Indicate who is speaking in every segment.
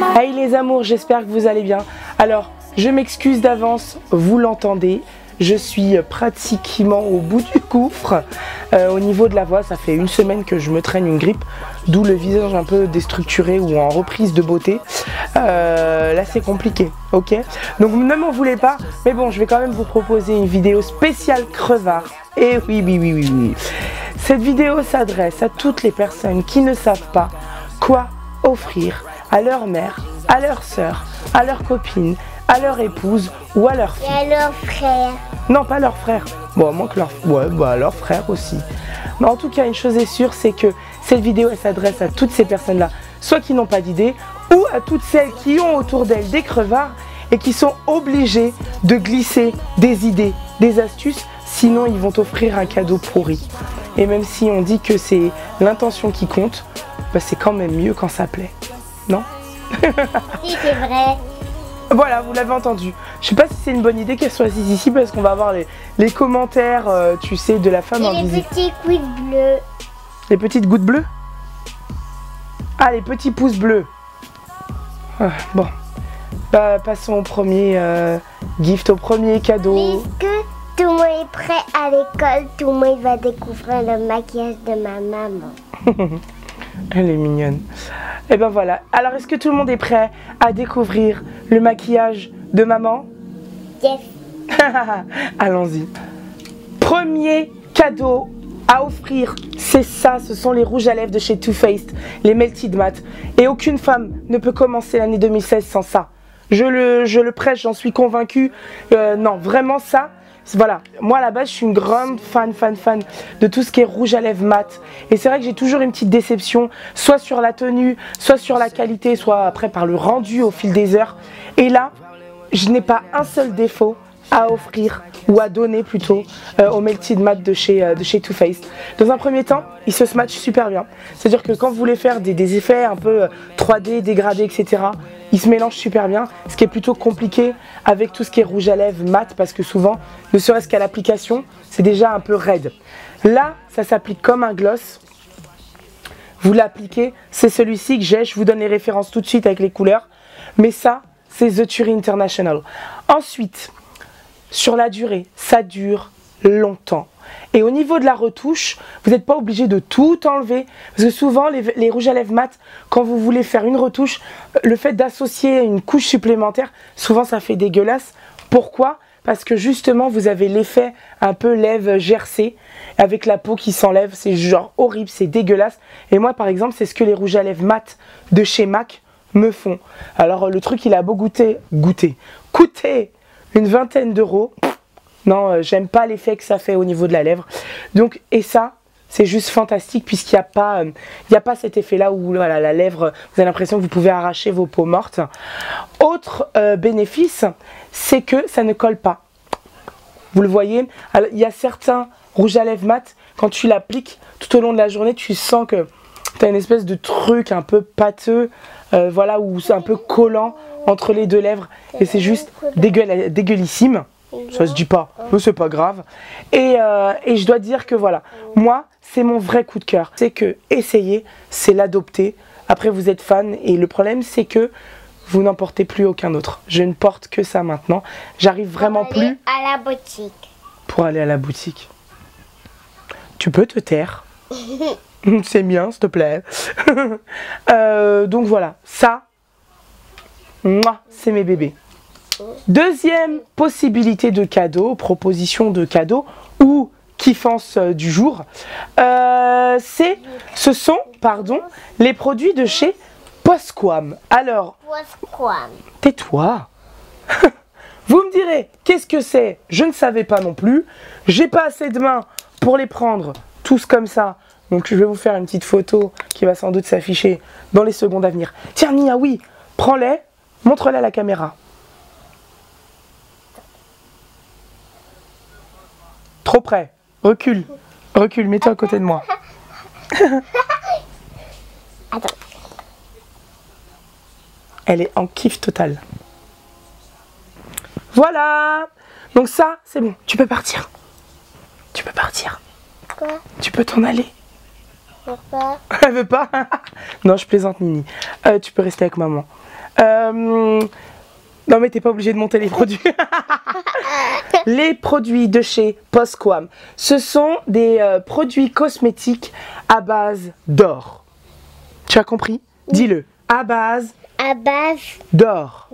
Speaker 1: Hey les amours, j'espère que vous allez bien. Alors, je m'excuse d'avance, vous l'entendez. Je suis pratiquement au bout du gouffre. Au niveau de la voix, ça fait une semaine que je me traîne une grippe, d'où le visage un peu déstructuré ou en reprise de beauté. Là, c'est compliqué, ok? Donc, ne m'en voulez pas, mais bon, je vais quand même vous proposer une vidéo spéciale crevard. Et oui. Cette vidéo s'adresse à toutes les personnes qui ne savent pas quoi offrir à leur mère, à leur sœur, à leur copine, à leur épouse ou à leur fille.
Speaker 2: Et à leur frère.
Speaker 1: Non, pas leur frère. Bon, moins que leur... Ouais, bah leur frère aussi. Mais en tout cas, une chose est sûre, c'est que cette vidéo, elle s'adresse à toutes ces personnes-là, soit qui n'ont pas d'idée, ou à toutes celles qui ont autour d'elles des crevards et qui sont obligées de glisser des idées, des astuces, sinon ils vont offrir un cadeau pourri. Et même si on dit que c'est l'intention qui compte, bah c'est quand même mieux quand ça plaît. Non?
Speaker 2: Si, c'est vrai.
Speaker 1: Voilà, vous l'avez entendu. Je sais pas si c'est une bonne idée qu'elle soit assise ici parce qu'on va avoir les commentaires, tu sais, de la femme
Speaker 2: Et
Speaker 1: invisible.
Speaker 2: les petits coups bleus.
Speaker 1: Les petites gouttes bleues? Ah, les petits pouces bleus. Ah, bon. Bah, passons au premier gift, au premier cadeau.
Speaker 2: Est-ce que tout le monde est prêt à l'école? Tout le monde va découvrir le maquillage de ma maman.
Speaker 1: Elle est mignonne. Et ben voilà. Alors, est-ce que tout le monde est prêt à découvrir le maquillage de maman?
Speaker 2: Yes.
Speaker 1: Allons-y. Premier cadeau à offrir, c'est ça, ce sont les rouges à lèvres de chez Too Faced, les Melted Matte. Et aucune femme ne peut commencer l'année 2016 sans ça. Je le prêche, j'en suis convaincue. Non, vraiment ça. Voilà, moi à la base je suis une grande fan de tout ce qui est rouge à lèvres mat. Et c'est vrai que j'ai toujours une petite déception, soit sur la tenue, soit sur la qualité, soit après par le rendu au fil des heures. Et là, je n'ai pas un seul défaut à offrir, ou à donner plutôt, au Melted Matte de chez Too Faced. Dans un premier temps, il se match super bien. C'est-à-dire que quand vous voulez faire des effets un peu 3D, dégradés, etc., il se mélange super bien, ce qui est plutôt compliqué avec tout ce qui est rouge à lèvres mat, parce que souvent, ne serait-ce qu'à l'application, c'est déjà un peu raide. Là, ça s'applique comme un gloss. Vous l'appliquez, c'est celui-ci que j'ai, je vous donne les références tout de suite avec les couleurs. Mais ça, c'est The Turie International. Ensuite, sur la durée, ça dure longtemps. Et au niveau de la retouche, vous n'êtes pas obligé de tout enlever. Parce que souvent, les rouges à lèvres mat, quand vous voulez faire une retouche, le fait d'associer une couche supplémentaire, souvent ça fait dégueulasse. Pourquoi? Parce que justement, vous avez l'effet un peu lèvres gercées, avec la peau qui s'enlève. C'est genre horrible, c'est dégueulasse. Et moi, par exemple, c'est ce que les rouges à lèvres mat de chez MAC me font. Alors, le truc, il a beau coûter une vingtaine d'euros. Non, j'aime pas l'effet que ça fait au niveau de la lèvre. Donc, et ça, c'est juste fantastique puisqu'il n'y a pas cet effet-là où voilà, la lèvre, vous avez l'impression que vous pouvez arracher vos peaux mortes. Autre bénéfice, c'est que ça ne colle pas. Vous le voyez, il y a certains rouges à lèvres mat, quand tu l'appliques tout au long de la journée, tu sens que tu as une espèce de truc un peu pâteux, voilà, ou c'est un peu collant entre les deux lèvres. Et c'est juste dégueulissime. Ça se dit pas, mais c'est pas grave. Et je dois dire que voilà, moi, c'est mon vrai coup de cœur. C'est que essayer, c'est l'adopter. Après, vous êtes fan. Et le problème, c'est que vous n'en portez plus aucun autre. Je ne porte que ça maintenant. J'arrive vraiment plus
Speaker 2: à la boutique.
Speaker 1: Pour aller à la boutique. Tu peux te taire. C'est bien, s'il te plaît. Donc voilà, ça, c'est mes bébés. Deuxième possibilité de cadeau, proposition de cadeau ou kiffance du jour, ce sont les produits de chez Posquam. Alors, tais-toi. Vous me direz, qu'est-ce que c'est? Je ne savais pas non plus. J'ai pas assez de mains pour les prendre tous comme ça. Donc je vais vous faire une petite photo qui va sans doute s'afficher dans les secondes à venir. Tiens Nia, oui, prends-les, montre-les à la caméra. Trop près. Recule. Recule, mets-toi à côté de moi.
Speaker 2: Attends.
Speaker 1: Elle est en kiff total. Voilà. Donc ça, c'est bon. Tu peux partir. Tu peux partir.
Speaker 2: Quoi?
Speaker 1: Tu peux t'en aller.
Speaker 2: Pourquoi?
Speaker 1: Elle veut pas. Non, je plaisante Nini. Tu peux rester avec maman. Non mais t'es pas obligé de monter les produits. Les produits de chez Posquam, ce sont des produits cosmétiques à base d'or. Tu as compris? Dis-le. À base d'or.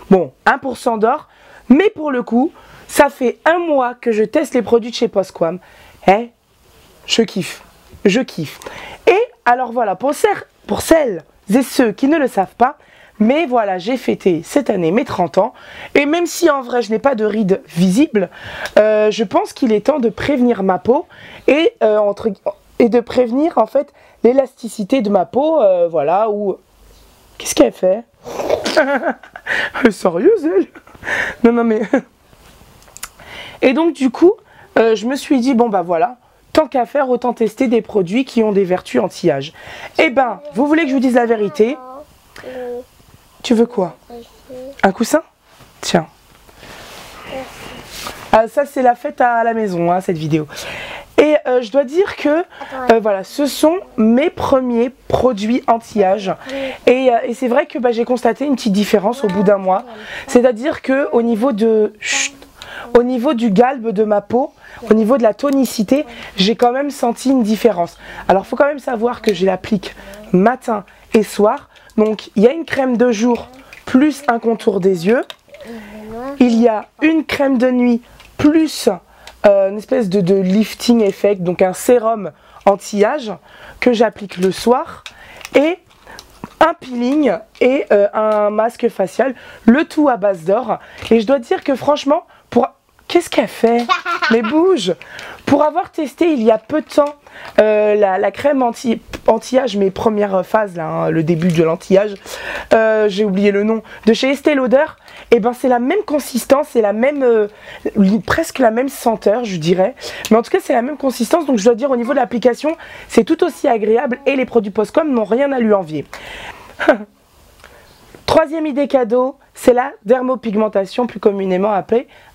Speaker 1: Bon, 1% d'or. Mais pour le coup, ça fait 1 mois que je teste les produits de chez Posquam. Je kiffe. Je kiffe. Et alors voilà, pour celles et ceux qui ne le savent pas, mais voilà, j'ai fêté cette année mes 30 ans. Et même si en vrai je n'ai pas de rides visibles, je pense qu'il est temps de prévenir ma peau et de prévenir en fait l'élasticité de ma peau. Voilà, ou... Qu'est-ce qu'elle fait? Elle est sérieuse, elle? Non, non, mais... Et donc, du coup, je me suis dit, bon, bah voilà, tant qu'à faire, autant tester des produits qui ont des vertus anti-âge. Eh ben, vous voulez que je vous dise la vérité? Tu veux quoi? Un coussin? Tiens. Ça, c'est la fête à la maison, hein, cette vidéo. Et je dois dire que voilà, ce sont mes premiers produits anti-âge. Et c'est vrai que j'ai constaté une petite différence au bout d'1 mois. C'est-à-dire qu'au niveau du galbe de ma peau, au niveau de la tonicité, j'ai quand même senti une différence. Alors, il faut quand même savoir que je l'applique matin et soir. Donc, il y a une crème de jour plus un contour des yeux. Il y a une crème de nuit plus... une espèce de lifting effect, donc un sérum anti-âge que j'applique le soir, et un peeling et un masque facial, le tout à base d'or. Et je dois dire que franchement, qu'est-ce qu'elle fait? Mais bouge! Pour avoir testé il y a peu de temps la crème anti-âge, mes premières phases, là, hein, le début de l'anti-âge, j'ai oublié le nom, de chez Estée Lauder, et ben c'est la même consistance, c'est la même, presque la même senteur, je dirais. Mais en tout cas, c'est la même consistance, donc je dois dire au niveau de l'application, c'est tout aussi agréable et les produits Posquam n'ont rien à lui envier. Troisième idée cadeau, c'est la dermopigmentation, plus communément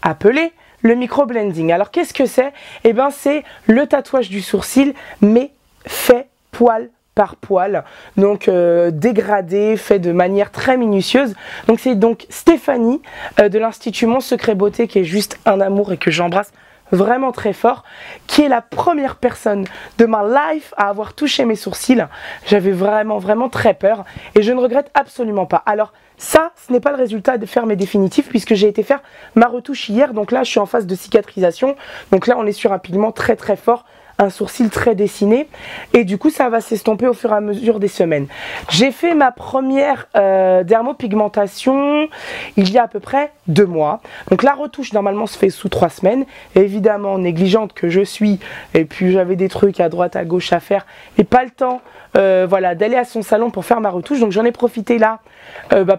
Speaker 1: appelée le microblending. Alors qu'est-ce que c'est? Eh bien c'est le tatouage du sourcil, mais fait poil par poil, donc dégradé, fait de manière très minutieuse. Donc c'est donc Stéphanie de l'Institut Mon Secret Beauté, qui est juste un amour et que j'embrasse vraiment très fort, qui est la première personne de ma life à avoir touché mes sourcils. J'avais vraiment très peur et je ne regrette absolument pas. Alors ça, ce n'est pas le résultat de faire mes définitifs, puisque j'ai été faire ma retouche hier, donc là je suis en phase de cicatrisation, donc là on est sur un pigment très fort, un sourcil très dessiné, et du coup ça va s'estomper au fur et à mesure des semaines. J'ai fait ma première dermopigmentation il y a à peu près 2 mois. Donc la retouche normalement se fait sous 3 semaines. Et évidemment, négligente que je suis, et puis j'avais des trucs à droite à gauche à faire et pas le temps voilà, d'aller à son salon pour faire ma retouche. Donc j'en ai profité là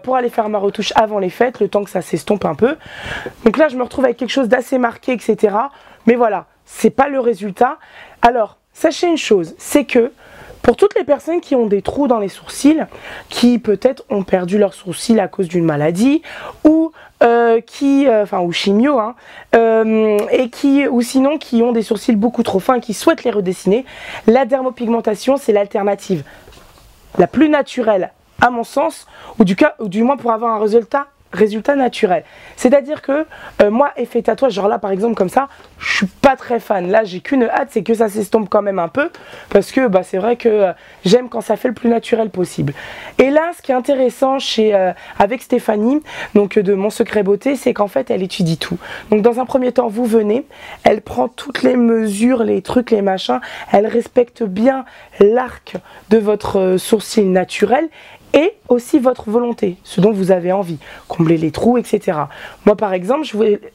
Speaker 1: pour aller faire ma retouche avant les fêtes, le temps que ça s'estompe un peu. Donc là je me retrouve avec quelque chose d'assez marqué, etc. Mais voilà, c'est pas le résultat. Alors, sachez une chose, c'est que pour toutes les personnes qui ont des trous dans les sourcils, qui peut-être ont perdu leurs sourcils à cause d'une maladie, ou ou chimio, hein, ou sinon qui ont des sourcils beaucoup trop fins et qui souhaitent les redessiner, la dermopigmentation, c'est l'alternative la plus naturelle à mon sens, ou du moins pour avoir un résultat naturel. C'est-à-dire que moi, effet tatouage, genre là par exemple comme ça, je suis pas très fan. Là j'ai qu'une hâte, c'est que ça s'estompe quand même un peu, parce que c'est vrai que j'aime quand ça fait le plus naturel possible. Et là ce qui est intéressant avec Stéphanie, donc de Mon Secret Beauté, c'est qu'en fait elle étudie tout. Donc dans un premier temps vous venez, elle prend toutes les mesures, les trucs, les machins, elle respecte bien l'arc de votre sourcil naturel, et aussi votre volonté, ce dont vous avez envie, combler les trous, etc. Moi par exemple,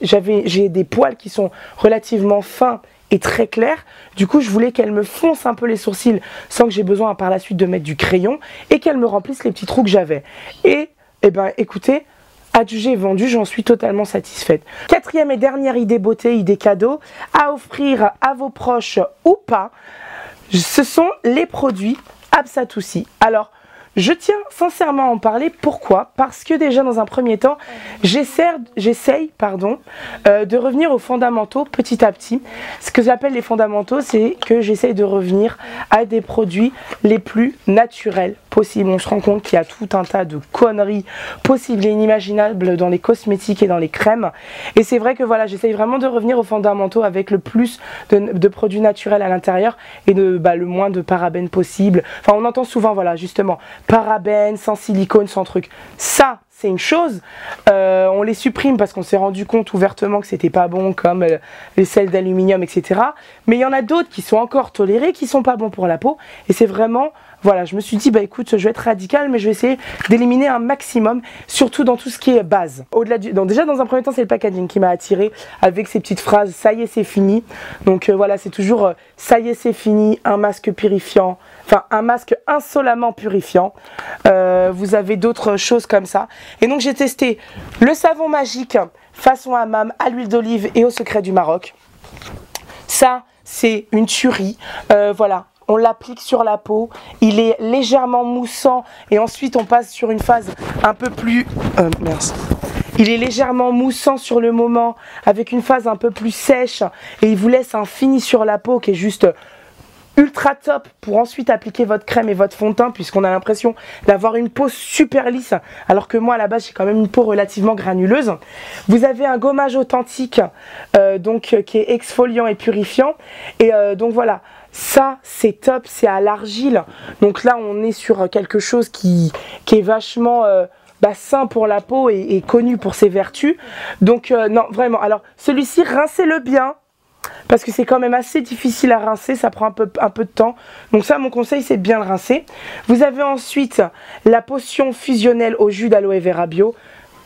Speaker 1: j'ai des poils qui sont relativement fins et très clairs, du coup je voulais qu'elle me fonce un peu les sourcils sans que j'ai besoin par la suite de mettre du crayon, et qu'elle me remplisse les petits trous que j'avais. Et écoutez, adjugé et vendu, j'en suis totalement satisfaite. Quatrième et dernière idée beauté, idée cadeau, à offrir à vos proches ou pas, ce sont les produits Absatoussi. Alors, je tiens sincèrement à en parler. Pourquoi? Parce que déjà dans un premier temps, j'essaye de revenir aux fondamentaux petit à petit. Ce que j'appelle les fondamentaux, c'est que j'essaye de revenir à des produits les plus naturels possible. On se rend compte qu'il y a tout un tas de conneries possibles et inimaginables dans les cosmétiques et dans les crèmes. Et c'est vrai que voilà, j'essaye vraiment de revenir aux fondamentaux avec le plus de produits naturels à l'intérieur et le moins de parabènes possible. Enfin, on entend souvent, voilà, justement, parabènes, sans silicone, sans truc. Ça, c'est une chose, on les supprime parce qu'on s'est rendu compte ouvertement que c'était pas bon, comme les sels d'aluminium, etc. Mais il y en a d'autres qui sont encore tolérés, qui sont pas bons pour la peau. Et c'est vraiment, voilà, je me suis dit, bah écoute, je vais être radicale, mais je vais essayer d'éliminer un maximum, surtout dans tout ce qui est base. Au-delà du, donc déjà dans un premier temps, c'est le packaging qui m'a attiré avec ces petites phrases, ça y est, c'est fini. Donc voilà, c'est toujours, ça y est, c'est fini, un masque purifiant. Enfin, un masque insolemment purifiant. Vous avez d'autres choses comme ça. Et donc, j'ai testé le savon magique façon hammam à l'huile d'olive et au secret du Maroc. Ça, c'est une tuerie. Voilà, on l'applique sur la peau. Il est légèrement moussant. Et ensuite, on passe sur une phase un peu plus... merci. Il est légèrement moussant sur le moment, avec une phase un peu plus sèche. Et il vous laisse un fini sur la peau qui est juste... ultra top pour ensuite appliquer votre crème et votre fond de teint, puisqu'on a l'impression d'avoir une peau super lisse, alors que moi à la base j'ai quand même une peau relativement granuleuse. Vous avez un gommage authentique qui est exfoliant et purifiant, et donc voilà, ça c'est top, c'est à l'argile, donc là on est sur quelque chose qui est vachement sain pour la peau et connu pour ses vertus. Donc non vraiment, alors celui-ci rincez-le bien, parce que c'est quand même assez difficile à rincer, ça prend un peu de temps. Donc ça, mon conseil, c'est de bien le rincer. Vous avez ensuite la potion fusionnelle au jus d'aloe vera bio.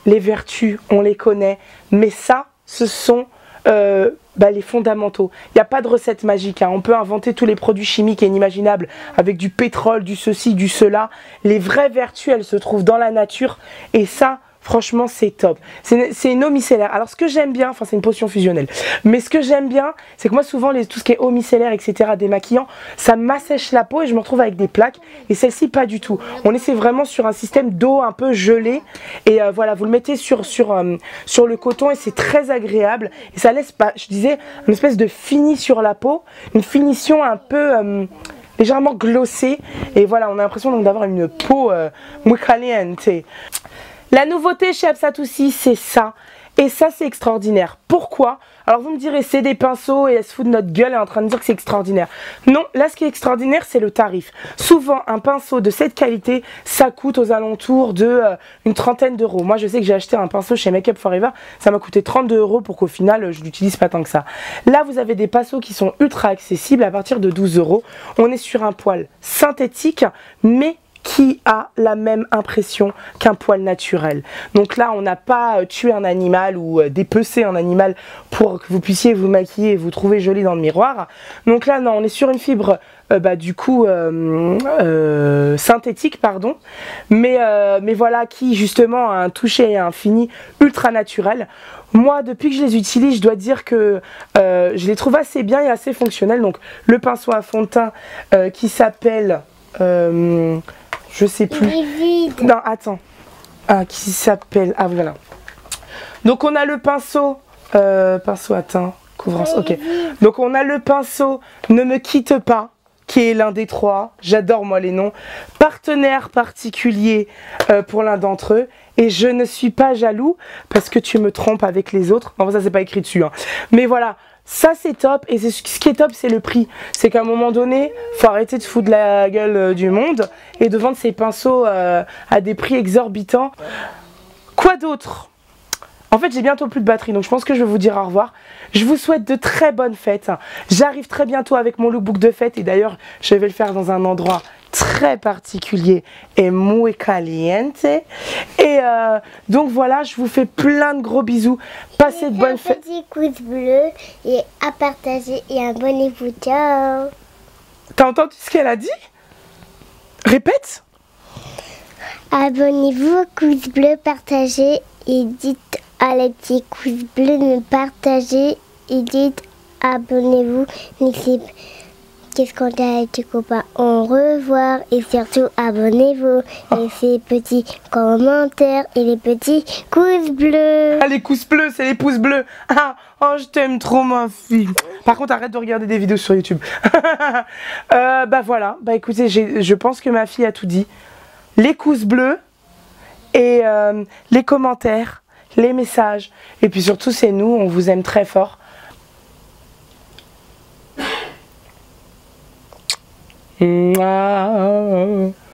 Speaker 1: Les vertus, on les connaît, mais ça, ce sont les fondamentaux. Il n'y a pas de recette magique, hein. On peut inventer tous les produits chimiques et inimaginables avec du pétrole, du ceci, du cela. Les vraies vertus, elles se trouvent dans la nature, et ça... franchement, c'est top. C'est une eau micellaire. Alors, ce que j'aime bien, enfin, c'est une potion fusionnelle. Mais ce que j'aime bien, c'est que moi, souvent, tout ce qui est eau micellaire, etc., démaquillant, ça m'assèche la peau et je me retrouve avec des plaques. Et celle-ci, pas du tout. On essaie vraiment sur un système d'eau un peu gelée. Et voilà, vous le mettez sur le coton et c'est très agréable. Et ça laisse, je disais, une espèce de fini sur la peau. Une finition un peu... légèrement glossée. Et voilà, on a l'impression donc d'avoir une peau muy caliente. La nouveauté chez Absatoussi, c'est ça. Et ça, c'est extraordinaire. Pourquoi? Alors vous me direz, c'est des pinceaux et elle se fout de notre gueule et est en train de dire que c'est extraordinaire. Non, là, ce qui est extraordinaire, c'est le tarif. Souvent, un pinceau de cette qualité, ça coûte aux alentours de une trentaine d'euros. Moi, je sais que j'ai acheté un pinceau chez Make Up Forever. Ça m'a coûté 32 euros pour qu'au final, je l'utilise pas tant que ça. Là, vous avez des pinceaux qui sont ultra accessibles à partir de 12 euros. On est sur un poil synthétique, mais qui a la même impression qu'un poil naturel. Donc là, on n'a pas tué un animal ou dépecé un animal pour que vous puissiez vous maquiller et vous trouver jolie dans le miroir. Donc là, non, on est sur une fibre synthétique, pardon, mais voilà, qui justement a un toucher et un fini ultra naturel. Moi, depuis que je les utilise, je dois dire que je les trouve assez bien et assez fonctionnels. Donc le pinceau à fond de teint qui s'appelle... je sais plus.
Speaker 2: Il est vide.
Speaker 1: Non, attends. Qui s'appelle... Ah, voilà. Donc, on a le pinceau... pinceau à teint, couvrance. Ok. Donc, on a le pinceau Ne me quitte pas, qui est l'un des trois. J'adore, moi, les noms. Partenaire particulier pour l'un d'entre eux. Et je ne suis pas jaloux parce que tu me trompes avec les autres. Non, ça, c'est pas écrit dessus. Hein. Mais voilà. Ça c'est top, et ce qui est top c'est le prix. C'est qu'à un moment donné, faut arrêter de foutre de la gueule du monde et de vendre ces pinceaux à des prix exorbitants. Quoi d'autre? En fait j'ai bientôt plus de batterie, donc je pense que je vais vous dire au revoir. Je vous souhaite de très bonnes fêtes. J'arrive très bientôt avec mon lookbook de fête, et d'ailleurs je vais le faire dans un endroit très particulier et muy caliente. Et donc voilà, je vous fais plein de gros bisous. Passez de bonnes fêtes.
Speaker 2: Un petit pouce bleu et à partager et abonnez-vous. Ciao.
Speaker 1: T'as entendu ce qu'elle a dit? Répète.
Speaker 2: Abonnez-vous, pouce bleu, partagez et dites à les petits pouces bleus de partager et dites abonnez-vous. Qu'est-ce qu'on dit avec tes copains? Au revoir et surtout abonnez-vous. Et ces petits commentaires et les petits pouces bleus.
Speaker 1: Ah, les pouces bleus, c'est les pouces bleus. Ah, oh, je t'aime trop ma fille. Par contre, arrête de regarder des vidéos sur YouTube. Bah voilà, bah écoutez, je pense que ma fille a tout dit. les pouces bleus et les commentaires, les messages. Et puis surtout, c'est nous, on vous aime très fort. Mouah.